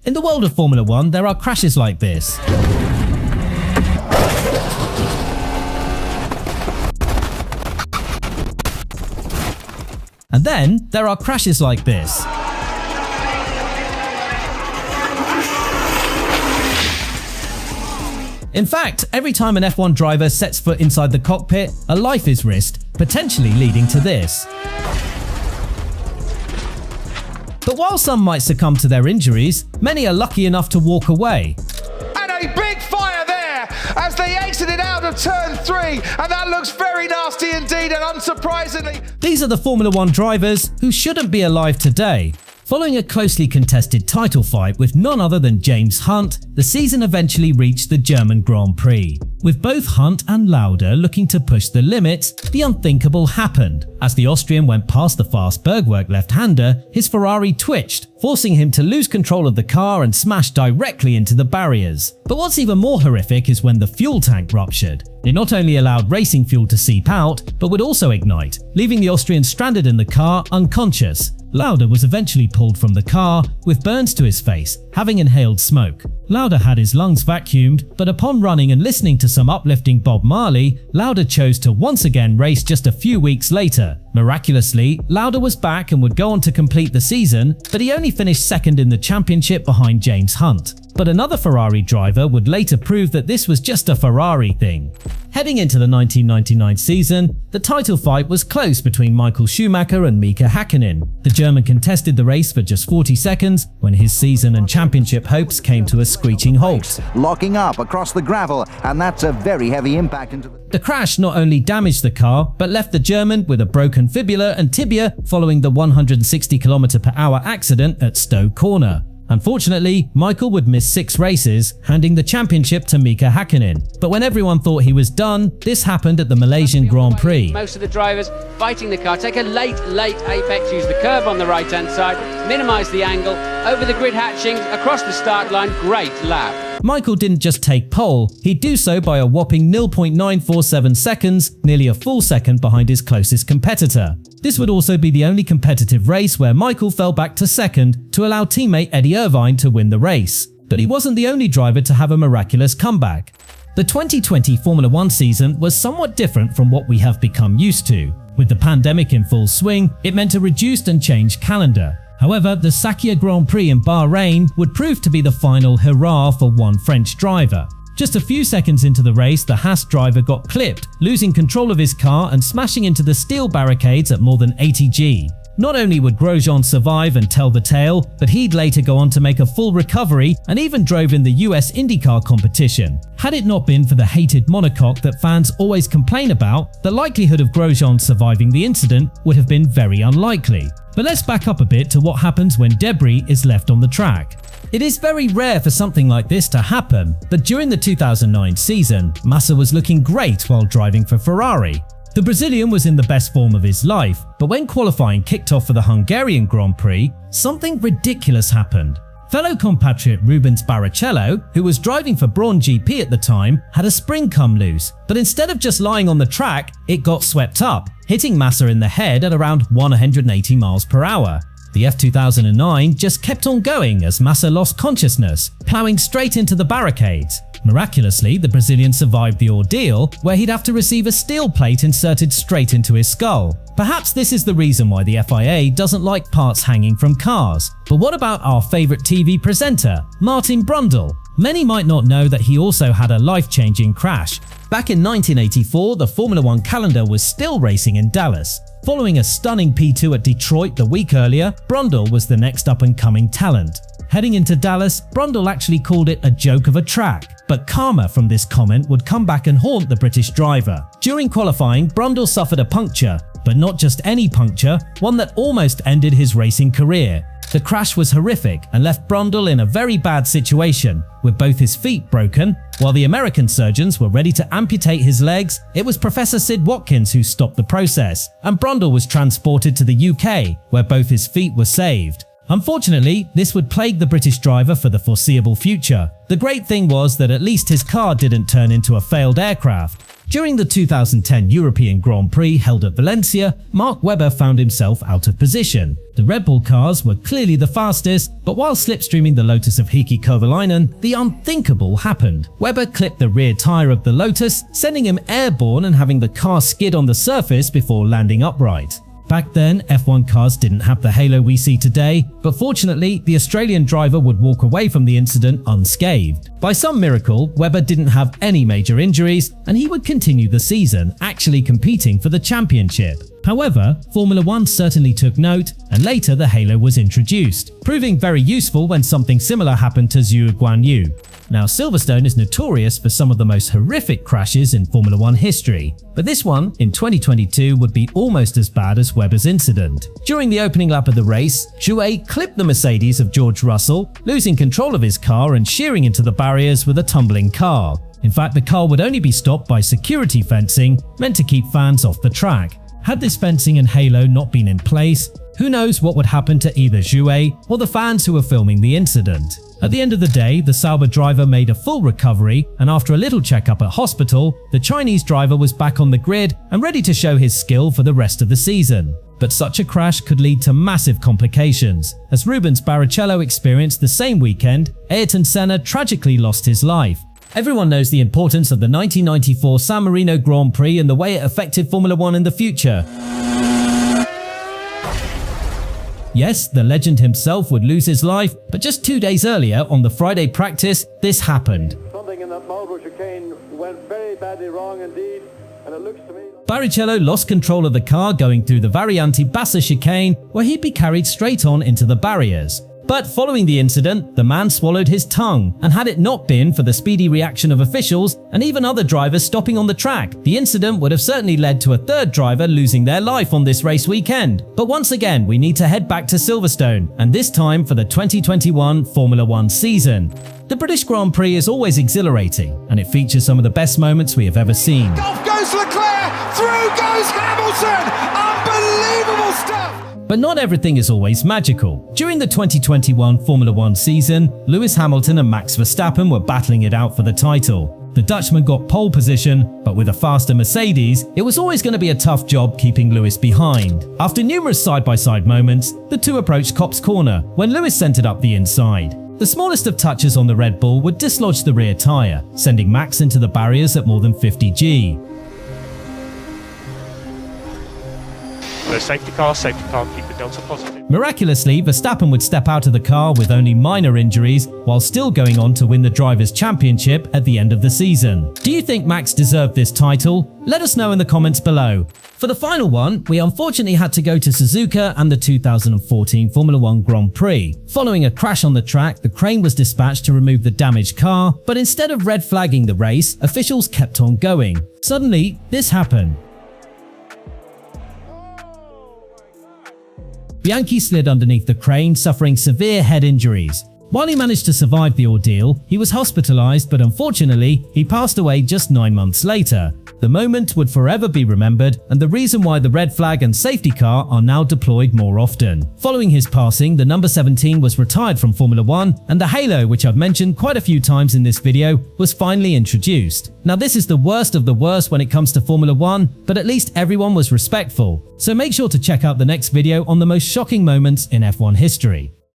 In the world of Formula 1, there are crashes like this. And then there are crashes like this. In fact, every time an F1 driver sets foot inside the cockpit, a life is risked, potentially leading to this. But while some might succumb to their injuries, many are lucky enough to walk away. And a big fire there as they exited out of turn 3, and that looks very nasty indeed, and unsurprisingly. These are the Formula 1 drivers who shouldn't be alive today. Following a closely contested title fight with none other than James Hunt, the season eventually reached the German Grand Prix. With both Hunt and Lauda looking to push the limits, the unthinkable happened. As the Austrian went past the fast Bergwerk left-hander, his Ferrari twitched, forcing him to lose control of the car and smash directly into the barriers. But what's even more horrific is when the fuel tank ruptured. It not only allowed racing fuel to seep out, but would also ignite, leaving the Austrian stranded in the car unconscious. Lauda was eventually pulled from the car with burns to his face, having inhaled smoke. Lauda had his lungs vacuumed, but upon running and listening to some uplifting Bob Marley, Lauda chose to once again race just a few weeks later. Miraculously, Lauda was back and would go on to complete the season, but he only finished second in the championship behind James Hunt. But another Ferrari driver would later prove that this was just a Ferrari thing. Heading into the 1999 season, the title fight was close between Michael Schumacher and Mika Häkkinen. The German contested the race for just 40 seconds when his season and championship hopes came to a screeching halt. Locking up across the gravel, and that's a very heavy impact into The crash not only damaged the car, but left the German with a broken fibula and tibia following the 160 km/h accident at Stowe Corner. Unfortunately, Michael would miss 6 races, handing the championship to Mika Häkkinen. But when everyone thought he was done, this happened at the Malaysian Grand Prix. Most of the drivers fighting the car take a late apex, use the curb on the right hand side, minimise the angle, over the grid hatchings, across the start line, great lap. Michael didn't just take pole, he'd do so by a whopping 0.947 seconds, nearly a full second behind his closest competitor. This would also be the only competitive race where Michael fell back to second to allow teammate Eddie Irvine to win the race. But he wasn't the only driver to have a miraculous comeback. The 2020 Formula 1 season was somewhat different from what we have become used to. With the pandemic in full swing, it meant a reduced and changed calendar. However, the Sakhir Grand Prix in Bahrain would prove to be the final hurrah for one French driver. Just a few seconds into the race, the Haas driver got clipped, losing control of his car and smashing into the steel barricades at more than 80 G. Not only would Grosjean survive and tell the tale, but he'd later go on to make a full recovery and even drove in the US IndyCar competition. Had it not been for the hated monocoque that fans always complain about, the likelihood of Grosjean surviving the incident would have been very unlikely. But let's back up a bit to what happens when debris is left on the track. It is very rare for something like this to happen, but during the 2009 season, Massa was looking great while driving for Ferrari. The Brazilian was in the best form of his life, but when qualifying kicked off for the Hungarian Grand Prix, something ridiculous happened. Fellow compatriot Rubens Barrichello, who was driving for Brawn GP at the time, had a spring come loose, but instead of just lying on the track, it got swept up, hitting Massa in the head at around 180 mph. The F2009 just kept on going as Massa lost consciousness, ploughing straight into the barricades. Miraculously, the Brazilian survived the ordeal, where he'd have to receive a steel plate inserted straight into his skull. Perhaps this is the reason why the FIA doesn't like parts hanging from cars. But what about our favourite TV presenter, Martin Brundle? Many might not know that he also had a life-changing crash. Back in 1984, the Formula 1 calendar was still racing in Dallas. Following a stunning P2 at Detroit the week earlier, Brundle was the next up-and-coming talent. Heading into Dallas, Brundle actually called it a joke of a track. But karma from this comment would come back and haunt the British driver. During qualifying, Brundle suffered a puncture, but not just any puncture, one that almost ended his racing career. The crash was horrific and left Brundle in a very bad situation, with both his feet broken. While the American surgeons were ready to amputate his legs, it was Professor Sid Watkins who stopped the process, and Brundle was transported to the UK, where both his feet were saved. Unfortunately, this would plague the British driver for the foreseeable future. The great thing was that at least his car didn't turn into a failed aircraft. During the 2010 European Grand Prix held at Valencia, Mark Webber found himself out of position. The Red Bull cars were clearly the fastest, but while slipstreaming the Lotus of Heikki Kovalainen, the unthinkable happened. Webber clipped the rear tyre of the Lotus, sending him airborne and having the car skid on the surface before landing upright. Back then, F1 cars didn't have the halo we see today, but fortunately, the Australian driver would walk away from the incident unscathed. By some miracle, Webber didn't have any major injuries, and he would continue the season, actually competing for the championship. However, Formula 1 certainly took note, and later the halo was introduced, proving very useful when something similar happened to Zhou Guanyu. Now, Silverstone is notorious for some of the most horrific crashes in Formula 1 history, but this one, in 2022, would be almost as bad as Webber's incident. During the opening lap of the race, Zhou clipped the Mercedes of George Russell, losing control of his car and shearing into the barriers with a tumbling car. In fact, the car would only be stopped by security fencing, meant to keep fans off the track. Had this fencing and halo not been in place, who knows what would happen to either Zhou or the fans who were filming the incident. At the end of the day, the Sauber driver made a full recovery, and after a little checkup at hospital, the Chinese driver was back on the grid and ready to show his skill for the rest of the season. But such a crash could lead to massive complications. As Rubens Barrichello experienced the same weekend, Ayrton Senna tragically lost his life. Everyone knows the importance of the 1994 San Marino Grand Prix and the way it affected Formula 1 in the future. Yes, the legend himself would lose his life, but just 2 days earlier, on the Friday practice, this happened. Something in that Marlborough chicane went very badly wrong indeed, and it looks to me... Barrichello lost control of the car going through the Variante Bassa chicane, where he'd be carried straight on into the barriers. But following the incident, the man swallowed his tongue, and had it not been for the speedy reaction of officials and even other drivers stopping on the track, the incident would have certainly led to a third driver losing their life on this race weekend. But once again, we need to head back to Silverstone, and this time for the 2021 Formula 1 season. The British Grand Prix is always exhilarating, and it features some of the best moments we have ever seen. Off goes Leclerc, through goes Hamilton, unbelievable stuff! But not everything is always magical. During the 2021 Formula 1 season, Lewis Hamilton and Max Verstappen were battling it out for the title. The Dutchman got pole position, but with a faster Mercedes, it was always going to be a tough job keeping Lewis behind. After numerous side-by-side moments, the two approached Copse Corner when Lewis centered up the inside. The smallest of touches on the Red Bull would dislodge the rear tyre, sending Max into the barriers at more than 50 G. Safety car, keep the delta positive. Miraculously, Verstappen would step out of the car with only minor injuries while still going on to win the Drivers' Championship at the end of the season. Do you think Max deserved this title? Let us know in the comments below. For the final one, we unfortunately had to go to Suzuka and the 2014 Formula 1 Grand Prix. Following a crash on the track, the crane was dispatched to remove the damaged car, but instead of red flagging the race, officials kept on going. Suddenly, this happened. Bianchi slid underneath the crane, suffering severe head injuries. While he managed to survive the ordeal, he was hospitalized, but unfortunately, he passed away just 9 months later. The moment would forever be remembered, and the reason why the red flag and safety car are now deployed more often. Following his passing, the number 17 was retired from Formula 1, and the halo, which I've mentioned quite a few times in this video, was finally introduced. Now this is the worst of the worst when it comes to Formula 1, but at least everyone was respectful. So make sure to check out the next video on the most shocking moments in F1 history.